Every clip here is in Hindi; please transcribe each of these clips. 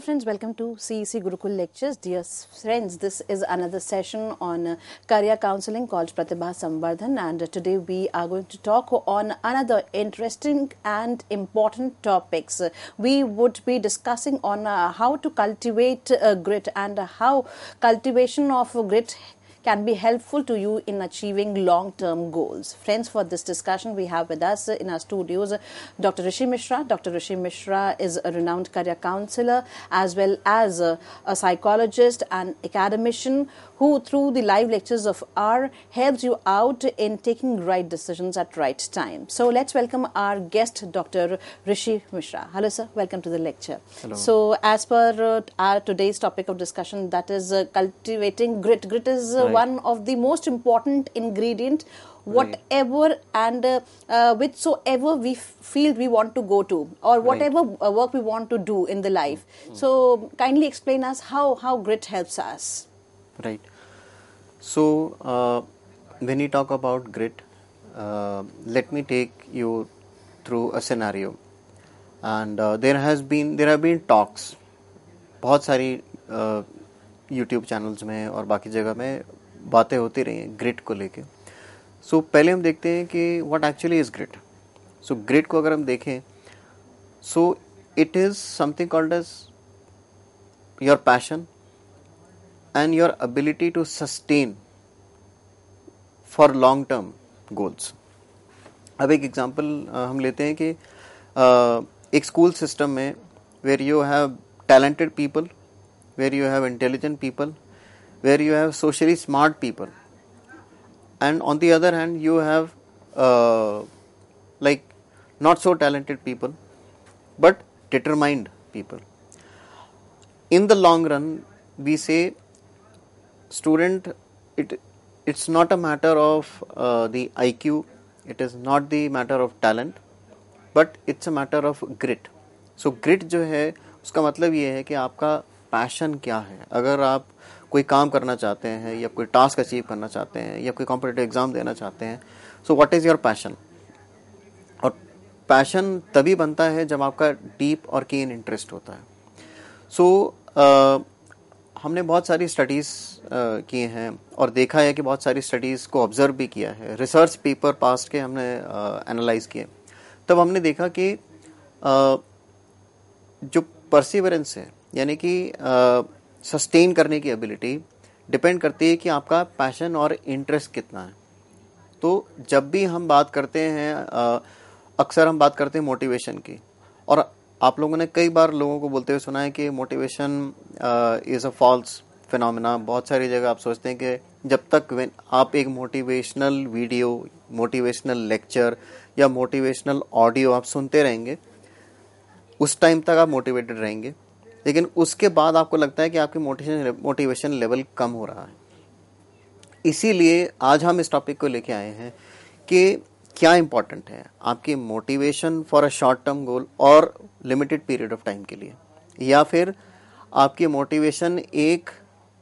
friends, welcome to CEC Gurukul Lectures. Dear friends, this is another session on career counseling called Pratibha Samvardhan, and today we are going to talk on another interesting and important topics. We would be discussing on how to cultivate grit and how cultivation of grit can be helpful to you in achieving long-term goals. Friends, for this discussion, we have with us in our studios Dr. Rishi Mishra. Dr. Rishi Mishra is a renowned career counselor as well as a psychologist and academician who, through the live lectures of R, helps you out in taking right decisions at right time. So let's welcome our guest, Dr. Rishi Mishra. Hello, sir. Welcome to the lecture. Hello. So as per our today's topic of discussion, that is cultivating grit. Grit is one of the most important ingredient, whatever and whichsoever we feel we want to go to, or whatever work we want to do in the life. So kindly explain us how grit helps us. Right. So when you talk about grit, let me take you through a scenario. And there have been talks, बहुत सारी YouTube चैनल्स में और बाकी जगह में बातें होती रही हैं ग्रिट को लेके. सो पहले हम देखते हैं कि what actually is grit. So grit को अगर हम देखें, so it is something called as your passion and your ability to sustain for long term goals. अब एक एग्जांपल हम लेते हैं कि एक स्कूल सिस्टम में where you have talented people, where you have intelligent people, where you have socially smart people, and on the other hand you have like not so talented people but determined people. In the long run, we say student, it's not a matter of the IQ, it is not the matter of talent, but it's a matter of grit. So grit जो है उसका मतलब ये है कि आपका पैशन क्या है. अगर आप कोई काम करना चाहते हैं या कोई टास्क अचीव करना चाहते हैं या कोई कॉम्पिटिटिव एग्जाम देना चाहते हैं, so what is your passion. और पैशन तभी बनता है जब आपका डीप और कीन इंटरेस्ट होता है. सो हमने बहुत सारी स्टडीज़ किए हैं और देखा है कि बहुत सारी स्टडीज़ को ऑब्जर्व भी किया है. रिसर्च पेपर पास के हमने एनालाइज किए. तब हमने देखा कि जो परसिवरेंस है, यानी कि सस्टेन करने की एबिलिटी, डिपेंड करती है कि आपका पैशन और इंटरेस्ट कितना है. तो जब भी हम बात करते हैं, अक्सर हम बात करते हैं मोटिवेशन की, और आप लोगों ने कई बार लोगों को बोलते हुए सुना है कि motivation is a false phenomena. बहुत सारी जगह आप सोचते हैं कि जब तक आप एक मोटिवेशनल वीडियो, मोटिवेशनल लेक्चर या मोटिवेशनल ऑडियो आप सुनते रहेंगे, उस टाइम तक आप मोटिवेटेड रहेंगे, लेकिन उसके बाद आपको लगता है कि आपकी मोटिवेशन लेवल कम हो रहा है. इसीलिए आज हम इस टॉपिक को लेके आए हैं कि क्या इंपॉर्टेंट है आपकी motivation for a short term goal और लिमिटेड पीरियड ऑफ टाइम के लिए, या फिर आपकी मोटिवेशन एक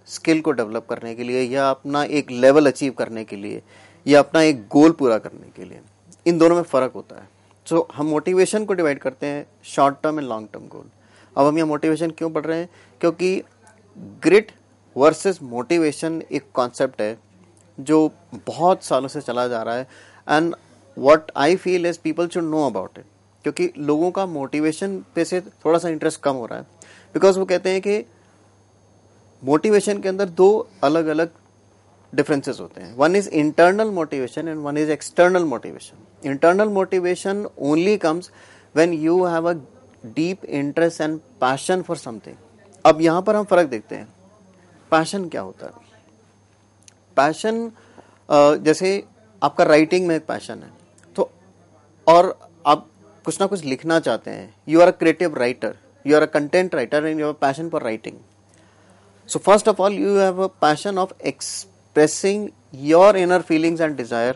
स्किल को डेवलप करने के लिए, या अपना एक लेवल अचीव करने के लिए, या अपना एक गोल पूरा करने के लिए. इन दोनों में फ़र्क होता है. सो हम मोटिवेशन को डिवाइड करते हैं short term and long term goal. अब हम यहाँ मोटिवेशन क्यों पढ़ रहे हैं? क्योंकि ग्रिट वर्सेस मोटिवेशन एक कॉन्सेप्ट है जो बहुत सालों से चला जा रहा है, and what I feel is people should know about it. क्योंकि लोगों का मोटिवेशन पे से थोड़ा सा इंटरेस्ट कम हो रहा है, बिकॉज वो कहते हैं कि मोटिवेशन के अंदर दो अलग अलग डिफरेंसेस होते हैं. One is internal motivation and one is external motivation. Internal motivation only comes when you have a deep interest and passion for something. अब यहाँ पर हम फर्क देखते हैं. पैशन क्या होता है? पैशन जैसे आपका राइटिंग में एक पैशन है, तो और आप कुछ ना कुछ लिखना चाहते हैं, you are a creative writer, you are a content writer and you have a passion for writing. So first of all, you have a passion of expressing your inner feelings and desire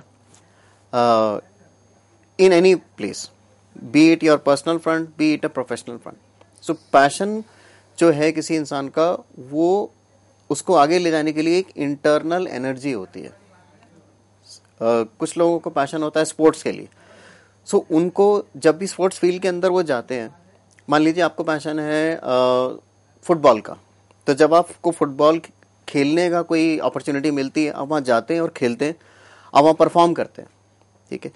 in any place, be it your personal front, be it a professional front. So passion जो है किसी इंसान का, वो उसको आगे ले जाने के लिए एक इंटरनल एनर्जी होती है. कुछ लोगों को पैशन होता है स्पोर्ट्स के लिए. सो उनको जब भी स्पोर्ट्स फील्ड के अंदर वो जाते हैं, मान लीजिए आपको पैशन है फुटबॉल का, तो जब आपको फुटबॉल खेलने का कोई अपॉर्चुनिटी मिलती है, आप वहाँ जाते हैं और खेलते हैं, आप वहाँ परफॉर्म करते हैं, ठीक है।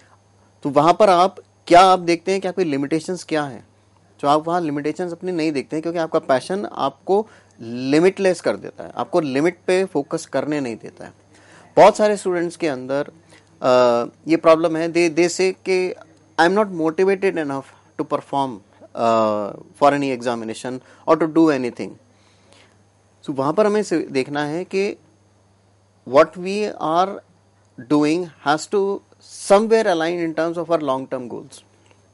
तो वहाँ पर आप देखते हैं कि आपकी लिमिटेशंस क्या हैं, जो आप वहाँ लिमिटेशंस अपनी नहीं देखते हैं, क्योंकि आपका पैशन आपको लिमिटलेस कर देता है, आपको लिमिट पे फोकस करने नहीं देता है। बहुत सारे स्टूडेंट्स के अंदर ये प्रॉब्लम है, दे से कि I am not motivated enough to perform for any examination और टू डू एनीथिंग। सो वहाँ पर हमें देखना है कि what we are doing has to somewhere align in terms of our long term goals.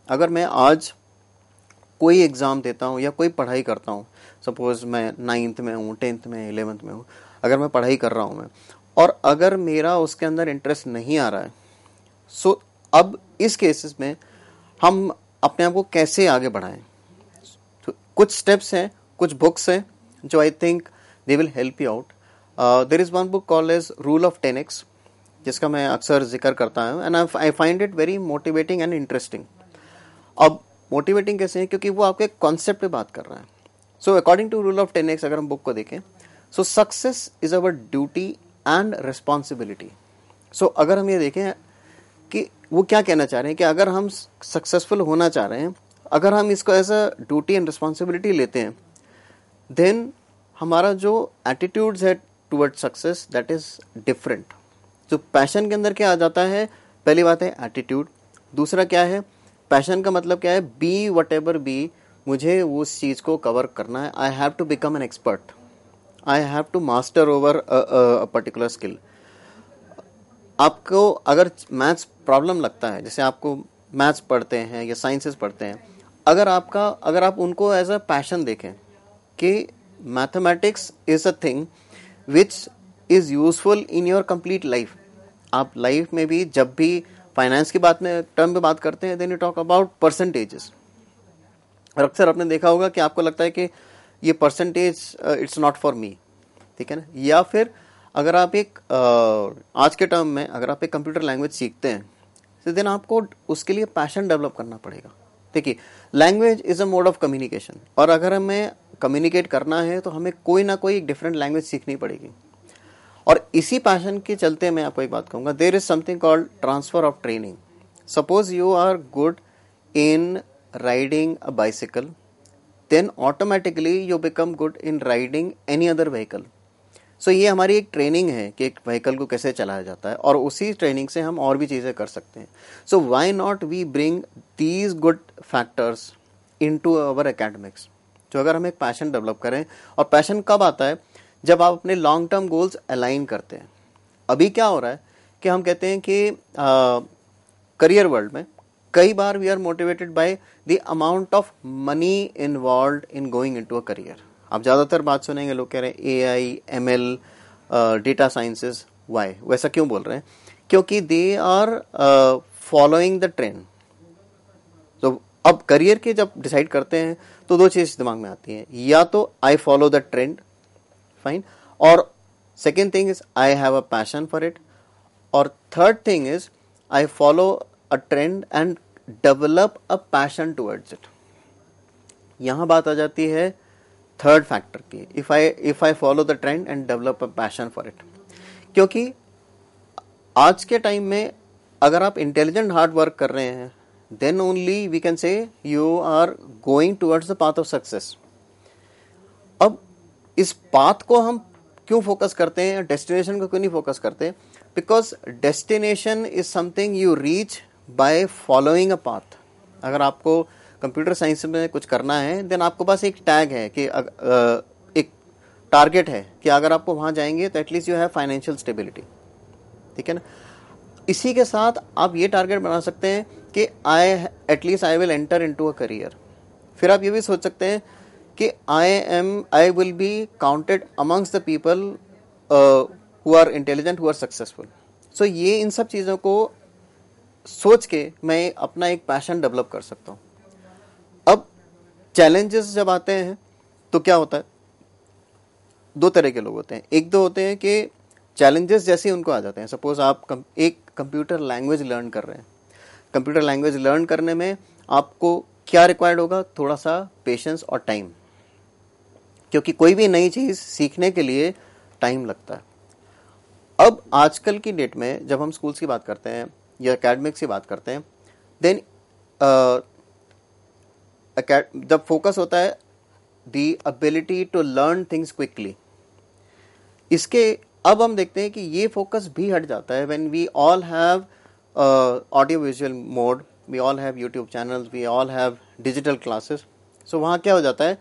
अगर मैं आज कोई एग्ज़ाम देता हूँ या कोई पढ़ाई करता हूँ, सपोज मैं 9th में हूँ, 10th में, 11th में हूँ, अगर मैं पढ़ाई कर रहा हूँ मैं, और अगर मेरा उसके अंदर इंटरेस्ट नहीं आ रहा है, सो अब इस केसेस में हम अपने आप को कैसे आगे बढ़ाएं। तो कुछ स्टेप्स हैं, कुछ बुक्स हैं जो I think they will help you out. There is one book called as rule of 10x, जिसका मैं अक्सर जिक्र करता हूँ, and I find it very motivating and interesting. अब मोटिवेटिंग कैसे है, क्योंकि वो आपके कॉन्सेप्ट पे बात कर रहा है। So according to rule of 10x अगर हम बुक को देखें, so success is our duty and responsibility. So अगर हम ये देखें कि वो क्या कहना चाह रहे हैं, कि अगर हम सक्सेसफुल होना चाह रहे हैं, अगर हम इसको as a duty and responsibility लेते हैं, देन हमारा जो एटीट्यूड्स है toward success that is different. जो पैशन के अंदर क्या आ जाता है, पहली बात है एटीट्यूड, दूसरा क्या है, पैशन का मतलब क्या है, बी वट एवर बी, मुझे उस चीज़ को कवर करना है, I have to become an expert, I have to master over a particular skill. आपको अगर मैथ्स प्रॉब्लम लगता है, जैसे आपको मैथ्स पढ़ते हैं या साइंसेस पढ़ते हैं, अगर आप उनको एज अ पैशन देखें कि mathematics is a thing which is useful in your complete life. आप लाइफ में भी जब भी फाइनेंस की टर्म में बात करते हैं, then you talk about percentages, और अक्सर आपने देखा होगा कि आपको लगता है कि ये percentage it's not for me, ठीक है ना। या फिर अगर आप आज के टर्म में अगर आप एक कंप्यूटर लैंग्वेज सीखते हैं, तो देन आपको उसके लिए पैशन डेवलप करना पड़ेगा। देखिए, language is a mode of communication, और अगर हमें कम्युनिकेट करना है तो हमें कोई ना कोई डिफरेंट लैंग्वेज सीखनी पड़ेगी। और इसी पैशन के चलते मैं आपको एक बात कहूँगा, there is something called transfer of training. Suppose you are good in riding a bicycle, then automatically you become good in riding any other vehicle. So ये हमारी एक ट्रेनिंग है कि एक व्हीकल को कैसे चलाया जाता है, और उसी ट्रेनिंग से हम और भी चीज़ें कर सकते हैं। So why not we bring these good factors into our academics. जो अगर हम एक पैशन डेवलप करें, और पैशन कब आता है, जब आप अपने लॉन्ग टर्म गोल्स अलाइन करते हैं। अभी क्या हो रहा है कि हम कहते हैं कि करियर वर्ल्ड में कई बार we are motivated by the amount of money involved in going into a career. आप ज़्यादातर बात सुनेंगे, लोग कह रहे हैं AI, ML, data sciences. Why वैसा क्यों बोल रहे हैं? क्योंकि they are following the trend. तो अब करियर के जब डिसाइड करते हैं तो दो चीज़ दिमाग में आती हैं, या तो I follow the trend, fine, और second thing is I have a passion for it, और third thing is I follow a trend and develop a passion towards it. यहां बात आ जाती है थर्ड फैक्टर की, if I follow the trend and develop a passion for it. क्योंकि आज के टाइम में अगर आप इंटेलिजेंट हार्ड वर्क कर रहे हैं, then only we can say you are going towards the path of success. अब इस पाथ को हम क्यों फोकस करते हैं, डेस्टिनेशन को क्यों नहीं फोकस करते? Because destination is something you reach by following a path. अगर आपको कंप्यूटर साइंस में कुछ करना है, देन आपके पास एक टैग है कि एक टारगेट है कि अगर आपको वहां जाएंगे तो at least you have financial stability, ठीक है ना। इसी के साथ आप ये टारगेट बना सकते हैं कि at least I will enter into a career. फिर आप ये भी सोच सकते हैं कि I will be counted amongst the people who are intelligent, who are successful. So ये इन सब चीज़ों को सोच के मैं अपना एक पैशन डेवलप कर सकता हूँ। अब चैलेंजेस जब आते हैं तो क्या होता है, दो तरह के लोग होते हैं। एक तो होते हैं कि चैलेंजेस जैसे उनको आ जाते हैं, सपोज आप एक कंप्यूटर लैंग्वेज लर्न कर रहे हैं। कंप्यूटर लैंग्वेज लर्न करने में आपको क्या रिक्वायर्ड होगा? थोड़ा सा पेशेंस और टाइम। क्योंकि कोई भी नई चीज़ सीखने के लिए टाइम लगता है। अब आजकल की डेट में जब हम स्कूल्स की बात करते हैं या एकेडमिक्स की बात करते हैं, देन जब फोकस होता है the ability to learn things quickly, इसके अब हम देखते हैं कि ये फोकस भी हट जाता है when we all have audio visual mode, we all have YouTube channels, we all have digital classes. So वहाँ क्या हो जाता है,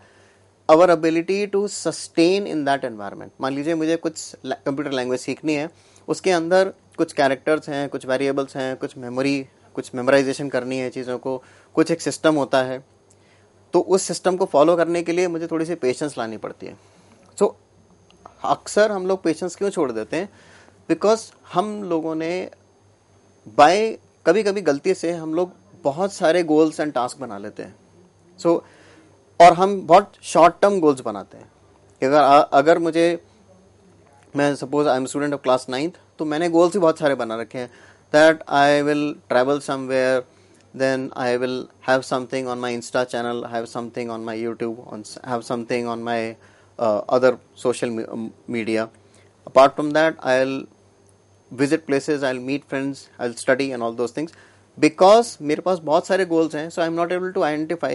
our ability to sustain in that environment. मान लीजिए मुझे कुछ कंप्यूटर लैंग्वेज सीखनी है, उसके अंदर कुछ कैरेक्टर्स हैं, कुछ वेरिएबल्स हैं, कुछ मेमोरी, कुछ मेमोराइजेशन करनी है चीज़ों को, कुछ एक सिस्टम होता है, तो उस सिस्टम को फॉलो करने के लिए मुझे थोड़ी सी पेशेंस लानी पड़ती है। सो अक्सर हम लोग पेशेंस क्यों छोड़ देते हैं, बिकॉज हम लोगों ने कभी कभी गलती से हम लोग बहुत सारे गोल्स एंड टास्क बना लेते हैं। सो और हम बहुत शॉर्ट टर्म गोल्स बनाते हैं कि अगर मैं suppose I am student of class 9th, तो मैंने गोल्स ही बहुत सारे बना रखे हैं, that I will travel somewhere, then I will have something on my Insta channel, have something on my YouTube, have something on my other social media. Apart from that, I'll visit places, I'll meet friends, I'll study and all those things. Because मेरे पास बहुत सारे goals हैं, so I'm not able to identify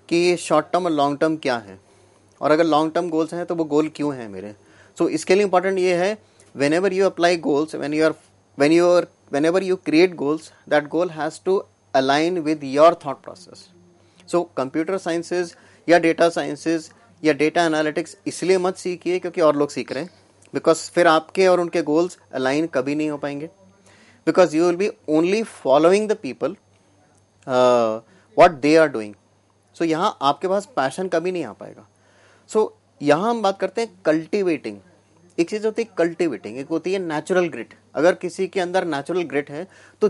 कि ये short term और long term क्या है, और अगर long term goals हैं तो वो goal क्यों हैं मेरे। So इसके लिए important ये है, whenever you apply goals, whenever you create goals, that goal has to align with your thought process. So computer sciences या data sciences या data analytics इसलिए मत सीखिए क्योंकि और लोग सीख रहे हैं, because फिर आपके और उनके goals align कभी नहीं हो पाएंगे, because you will be only following the people what they are doing. So यहाँ आपके पास passion कभी नहीं आ पाएगा। So यहाँ हम बात करते हैं cultivating। एक चीज़ होती है कल्टिवेटिंग, एक होती है नेचुरल ग्रिट। अगर किसी के अंदर नेचुरल ग्रिट है तो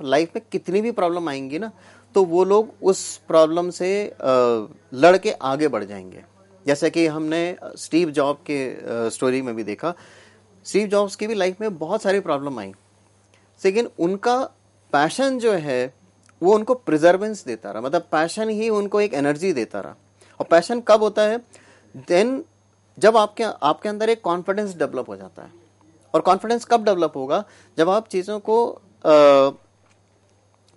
लाइफ में कितनी भी प्रॉब्लम आएंगी ना, तो वो लोग उस प्रॉब्लम से लड़ के आगे बढ़ जाएंगे। जैसे कि हमने स्टीव जॉब के स्टोरी में भी देखा, स्टीव जॉब्स की भी लाइफ में बहुत सारी प्रॉब्लम आई, लेकिन उनका पैशन जो है वो उनको प्रिजर्वेंस देता रहा, मतलब पैशन ही उनको एक एनर्जी देता रहा। और पैशन कब होता है, देन जब आपके अंदर एक कॉन्फिडेंस डेवलप हो जाता है। और कॉन्फिडेंस कब डेवलप होगा, जब आप चीज़ों को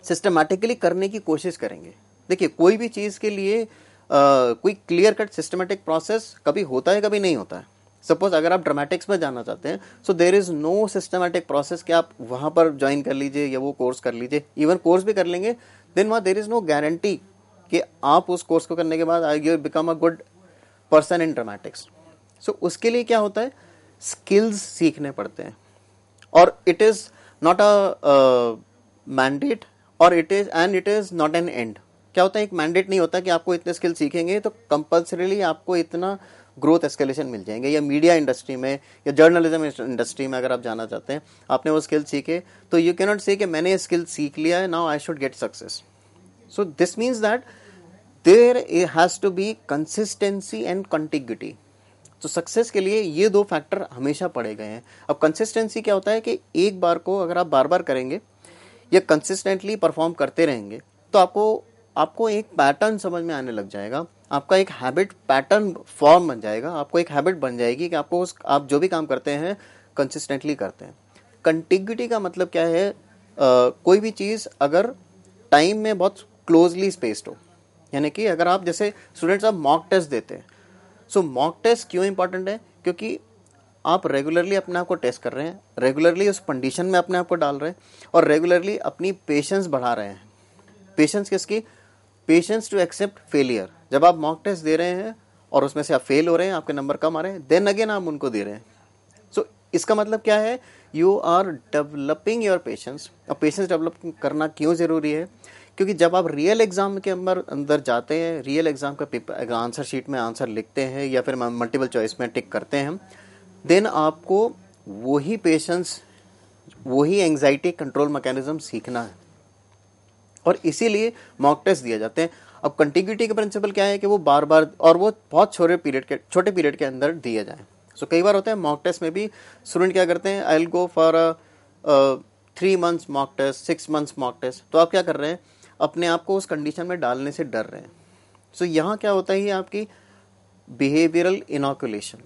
सिस्टमैटिकली करने की कोशिश करेंगे। देखिए कोई भी चीज़ के लिए कोई क्लियर कट सिस्टमैटिक प्रोसेस कभी होता है, कभी नहीं होता है। सपोज अगर आप ड्रामेटिक्स में जाना चाहते हैं, so there is no systematic process कि आप वहाँ पर ज्वाइन कर लीजिए या वो कोर्स कर लीजिए। इवन कोर्स भी कर लेंगे, देन वहाँ देयर इज़ नो गारंटी कि आप उस कोर्स को करने के बाद you become a good person in dramatics. So उसके लिए क्या होता है, स्किल्स सीखने पड़ते हैं, और it is not a mandate और it is not an end. क्या होता है, एक मैंडेट नहीं होता कि आपको इतने स्किल सीखेंगे तो कंपल्सरीली आपको इतना ग्रोथ एस्केलेशन मिल जाएंगे। या मीडिया इंडस्ट्री में या जर्नलिज्म इंडस्ट्री में अगर आप जाना चाहते हैं, आपने वो स्किल सीखे, तो यू कैन नॉट से कि मैंने ये स्किल सीख लिया है, now I should get success. So this means that there has to be consistency and contiguity. तो सक्सेस के लिए ये दो फैक्टर हमेशा पड़े गए हैं। अब कंसिस्टेंसी क्या होता है कि एक बार को अगर आप बार बार करेंगे या कंसिस्टेंटली परफॉर्म करते रहेंगे तो आपको एक पैटर्न समझ में आने लग जाएगा, आपका एक हैबिट पैटर्न फॉर्म बन जाएगा, आपको एक हैबिट बन जाएगी कि आप जो भी काम करते हैं कंसिस्टेंटली करते हैं। कंटिग्यूटी का मतलब क्या है, कोई भी चीज़ अगर टाइम में बहुत क्लोजली स्पेस्ड हो, यानी कि अगर आप जैसे स्टूडेंट्स आप मॉक टेस्ट देते हैं, सो मॉक टेस्ट क्यों इंपॉर्टेंट है, क्योंकि आप रेगुलरली अपने आप को टेस्ट कर रहे हैं, रेगुलरली उस कंडीशन में अपने आप को डाल रहे हैं और रेगुलरली अपनी पेशेंस बढ़ा रहे हैं। पेशेंस किसकी, पेशेंस टू एक्सेप्ट फेलियर। जब आप मॉक टेस्ट दे रहे हैं और उसमें से आप फेल हो रहे हैं, आपके नंबर कम आ रहे हैं, देन अगेन आप उनको दे रहे हैं। सो इसका मतलब क्या है, you are developing your patience. और पेशेंस डेवलप करना क्यों ज़रूरी है, क्योंकि जब आप रियल एग्जाम के अंदर जाते हैं, रियल एग्जाम का पेपर आंसर शीट में आंसर लिखते हैं या फिर मल्टीपल चॉइस में टिक करते हैं, देन आपको वही पेशेंस, वही एंजाइटी कंट्रोल मैकेनिज्म सीखना है, और इसीलिए मॉक टेस्ट दिए जाते हैं। अब कंटिग्यूटी का प्रिंसिपल क्या है कि वो बार बार और वो बहुत छोटे पीरियड के अंदर दिए जाए। सो कई बार होता है मॉक टेस्ट में भी स्टूडेंट क्या करते हैं, I will go for 3 months mock test, 6 months mock test. तो आप क्या कर रहे हैं, अपने आप को उस कंडीशन में डालने से डर रहे हैं। सो यहाँ क्या होता है, आपकी बिहेवियरल इनोकुलेशन।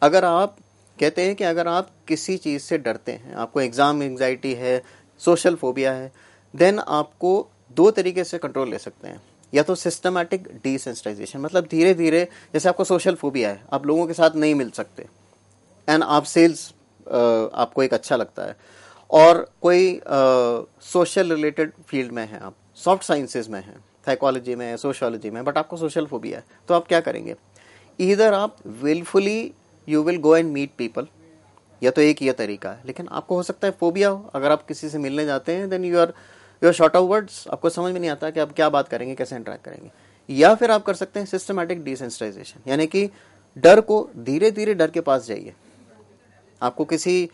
अगर आप कहते हैं कि अगर आप किसी चीज़ से डरते हैं, आपको एग्ज़ाम एंग्जाइटी है, सोशल फोबिया है, देन आपको दो तरीके से कंट्रोल ले सकते हैं। या तो सिस्टमैटिक डिसेंसिटाइजेशन, मतलब धीरे धीरे, जैसे आपको सोशल फोबिया है, आप लोगों के साथ नहीं मिल सकते एंड आप सेल्स आपको एक अच्छा लगता है, और कोई सोशल रिलेटेड फील्ड में है, आप सॉफ्ट साइंसेज में हैं, साइकोलॉजी में है, सोशियोलॉजी में, बट आपको सोशल फोबिया है, तो आप क्या करेंगे? इधर आप wilfully you will go and meet people, या तो एक ये तरीका है। लेकिन आपको हो सकता है फोबिया हो, अगर आप किसी से मिलने जाते हैं then you are short of words, आपको समझ में नहीं आता कि आप क्या बात करेंगे, कैसे इंटरेक्ट करेंगे। या फिर आप कर सकते हैं सिस्टमैटिक डिसेंसिटाइजेशन, यानी कि डर को धीरे धीरे डर के पास जाइए। आपको किसी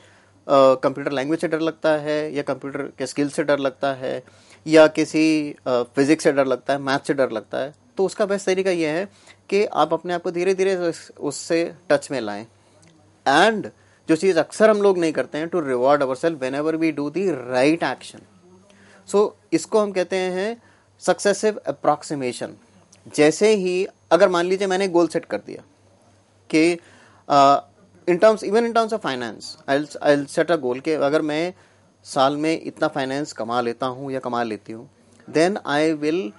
कंप्यूटर लैंग्वेज से डर लगता है, या कंप्यूटर के स्किल से डर लगता है, या किसी फिजिक्स से डर लगता है, मैथ से डर लगता है, तो उसका बेस्ट तरीका यह है कि आप अपने आप को धीरे धीरे उससे टच में लाएं। एंड जो चीज़ अक्सर हम लोग नहीं करते हैं, to reward ourselves whenever we do the right action. So इसको हम कहते हैं सक्सेसिव अप्रॉक्सीमेशन। जैसे ही, अगर मान लीजिए मैंने गोल सेट कर दिया कि in terms of finance, I set a goal कि अगर मैं साल में इतना फाइनेंस कमा लेता हूँ या कमा लेती हूँ, then I will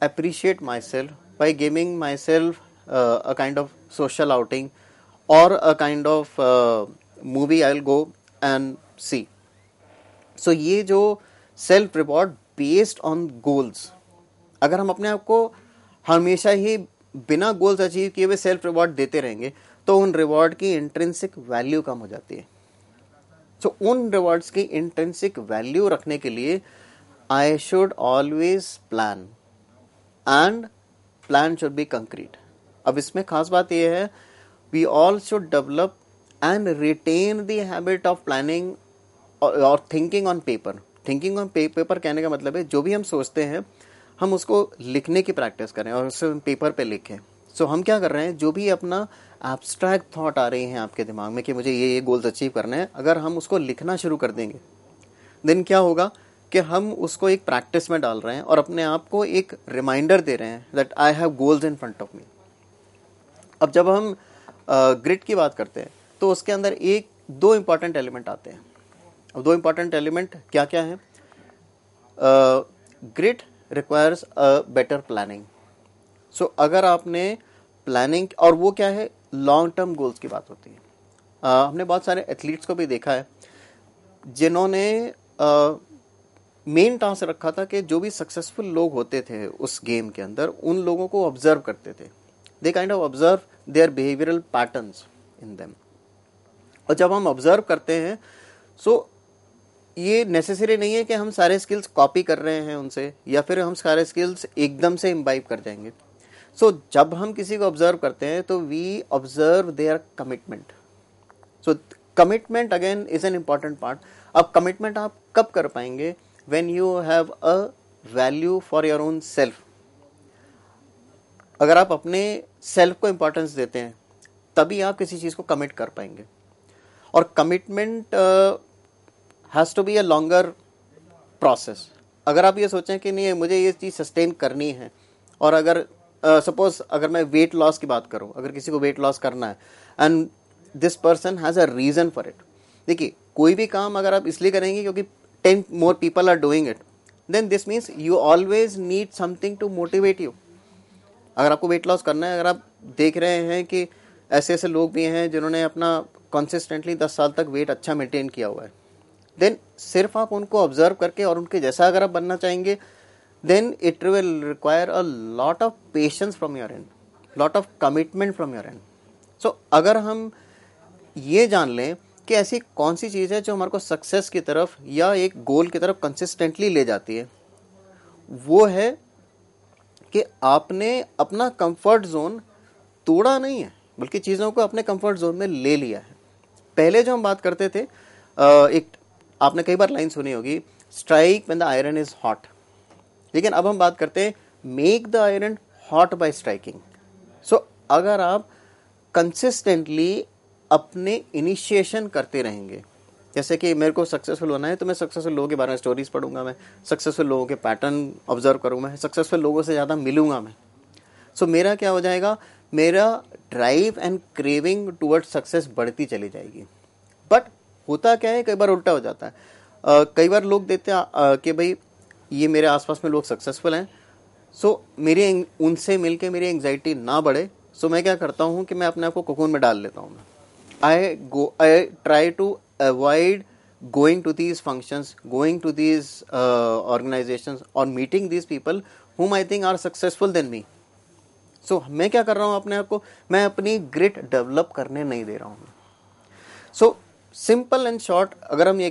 appreciate my self by giving my self a kind of social outing और a kind of movie I will go and see. So ये जो self reward based on goals, अगर हम अपने आप को हमेशा ही बिना गोल्स अचीव किए हुए सेल्फ रिवॉर्ड देते रहेंगे, तो उन रिवॉर्ड की इंट्रिंसिक वैल्यू कम हो जाती है। सो उन रिवॉर्ड्स की इंट्रिंसिक वैल्यू रखने के लिए I should always plan, and plan should be concrete. अब इसमें खास बात यह है, we all should develop and retain the habit of planning और thinking on paper. Thinking on paper कहने का मतलब है जो भी हम सोचते हैं हम उसको लिखने की प्रैक्टिस करें और उसे पेपर पे लिखें। सो हम क्या कर रहे हैं, जो भी अपना एब्स्ट्रैक्ट थॉट आ रही हैं आपके दिमाग में कि मुझे ये गोल्स अचीव करने हैं, अगर हम उसको लिखना शुरू कर देंगे, देन क्या होगा कि हम उसको एक प्रैक्टिस में डाल रहे हैं और अपने आप को एक रिमाइंडर दे रहे हैं that I have goals in front of me. अब जब हम ग्रिट की बात करते हैं तो उसके अंदर दो इंपॉर्टेंट एलिमेंट आते हैं। अब दो इंपॉर्टेंट एलिमेंट क्या क्या है? Grit requires a better planning. So अगर आपने प्लानिंग, और वो क्या है, लॉन्ग टर्म गोल्स की बात होती है। हमने बहुत सारे एथलीट्स को भी देखा है जिन्होंने मेन टास्क रखा था कि जो भी सक्सेसफुल लोग होते थे उस गेम के अंदर, उन लोगों को ऑब्जर्व करते थे। They kind of observe their behavioural patterns in them. और जब हम ऑब्जर्व करते हैं, सो ये नेसेसरी नहीं है कि हम सारे स्किल्स कॉपी कर रहे हैं उनसे, या फिर हम सारे स्किल्स एकदम से इम्बाइब कर जाएंगे। सो जब हम किसी को ऑब्जर्व करते हैं तो we observe their commitment. So commitment again is an important part. अब कमिटमेंट आप कब कर पाएंगे? When you have a value for your own self. अगर आप अपने सेल्फ को इंपॉर्टेंस देते हैं तभी आप किसी चीज को कमिट कर पाएंगे। और commitment has to be a longer process. अगर आप ये सोचें कि नहीं मुझे ये चीज सस्टेन करनी है, और अगर सपोज अगर मैं वेट लॉस की बात करूं, अगर किसी को वेट लॉस करना है and this person has a reason for it. देखिए, कोई भी काम अगर आप इसलिए करेंगे क्योंकि 10 more people are doing it, then this means you always need something to motivate you. अगर आपको वेट लॉस करना है, अगर आप देख रहे हैं कि ऐसे ऐसे लोग भी हैं जिन्होंने अपना कंसिस्टेंटली 10 साल तक वेट अच्छा मेंटेन किया हुआ है, देन सिर्फ आप उनको ऑब्जर्व करके और उनके जैसा अगर आप बनना चाहेंगे, then it will require a lot of patience from your end, lot of commitment from your end. So अगर हम ये जान लें कि ऐसी कौन सी चीज़ है जो हमारे को सक्सेस की तरफ या एक गोल की तरफ कंसिस्टेंटली ले जाती है, वो है कि आपने अपना कंफर्ट जोन तोड़ा नहीं है, बल्कि चीज़ों को अपने कंफर्ट जोन में ले लिया है। पहले जो हम बात करते थे, एक आपने कई बार लाइन सुनी होगी, strike when the iron is hot. लेकिन अब हम बात करते हैं make the iron hot by striking. So अगर आप कंसिस्टेंटली अपने इनिशिएशन करते रहेंगे, जैसे कि मेरे को सक्सेसफुल होना है तो मैं सक्सेसफुल लोगों के बारे में स्टोरीज पढ़ूंगा, मैं सक्सेसफुल लोगों के पैटर्न ऑब्जर्व करूंगा, मैं सक्सेसफुल लोगों से ज़्यादा मिलूंगा मैं। सो मेरा क्या हो जाएगा, मेरा drive and craving towards success बढ़ती चली जाएगी। बट होता क्या है, कई बार उल्टा हो जाता है। कई बार लोग देते हैं कि भाई ये मेरे आसपास में लोग सक्सेसफुल हैं, सो मेरी उनसे मिलके मेरी एंग्जाइटी ना बढ़े, सो मैं क्या करता हूँ कि मैं अपने आप को कोकून में डाल लेता हूँ। I try to avoid going to these functions, going to these organizations or meeting these people whom I think are successful than me. So मैं क्या कर रहा हूँ अपने आप को, मैं अपनी ग्रिट डेवलप करने नहीं दे रहा हूँ। सो सिंपल एंड शॉर्ट अगर हम ये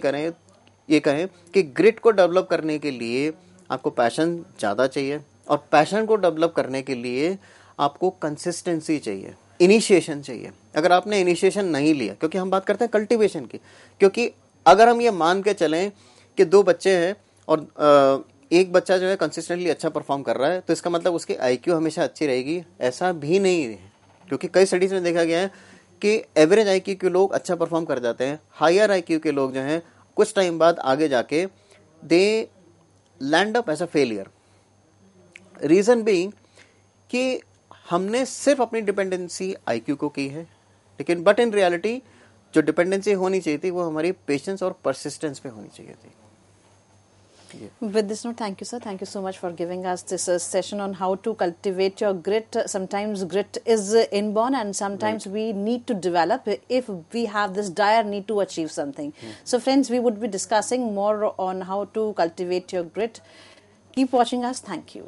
कहें कि ग्रिट को डेवलप करने के लिए आपको पैशन ज़्यादा चाहिए, और पैशन को डेवलप करने के लिए आपको कंसिस्टेंसी चाहिए, इनिशिएशन चाहिए। अगर आपने इनिशिएशन नहीं लिया, क्योंकि हम बात करते हैं कल्टीवेशन की, क्योंकि अगर हम ये मान के चलें कि दो बच्चे हैं और एक बच्चा जो है कंसिस्टेंटली अच्छा परफॉर्म कर रहा है, तो इसका मतलब उसकी आईक्यू हमेशा अच्छी रहेगी, ऐसा भी नहीं है। क्योंकि कई स्टडीज में देखा गया है कि एवरेज आईक्यू के लोग अच्छा परफॉर्म कर जाते हैं, हायर आईक्यू के लोग जो हैं कुछ टाइम बाद आगे जाके they land up as a failure. Reason being कि हमने सिर्फ अपनी डिपेंडेंसी आईक्यू को की है, लेकिन बट इन रियलिटी जो डिपेंडेंसी होनी चाहिए थी वो हमारी पेशेंस और परसिस्टेंस पे होनी चाहिए थी। With this note, thank you, sir. Thank you so much for giving us this session on how to cultivate your grit. Sometimes grit is inborn, and sometimes we need to develop if we have this dire need to achieve something. So, friends, we would be discussing more on how to cultivate your grit. Keep watching us. Thank you.